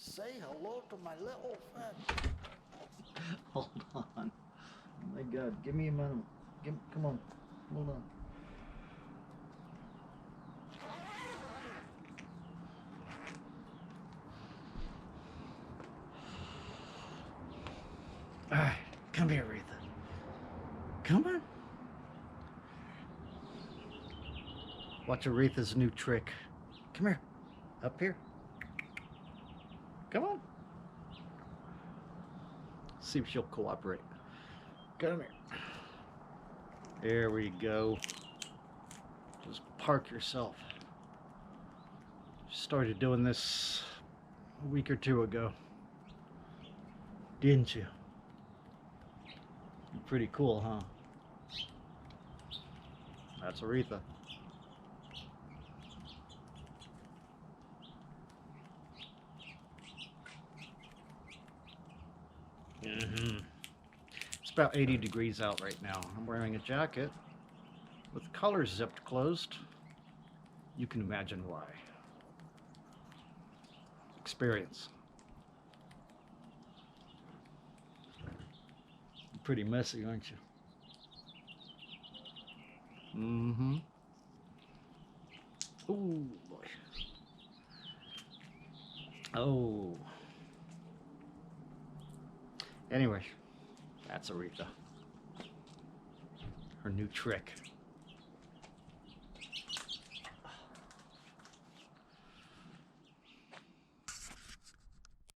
Say hello to my little friend. Hold on. Oh my God, give me a moment. Come on, hold on. All right, come here, Aretha. Come on. Watch Aretha's new trick. Come here. Up here. Come on. See if she'll cooperate. Come here. There we go. Just park yourself. Started doing this a week or two ago. Didn't you? Pretty cool, huh? That's Aretha. It's about 80 degrees out right now. I'm wearing a jacket with collars zipped closed. You can imagine why. Experience. You're pretty messy, aren't you? Mm-hmm. Ooh, boy. Oh. Anyway, that's Aretha. Her new trick.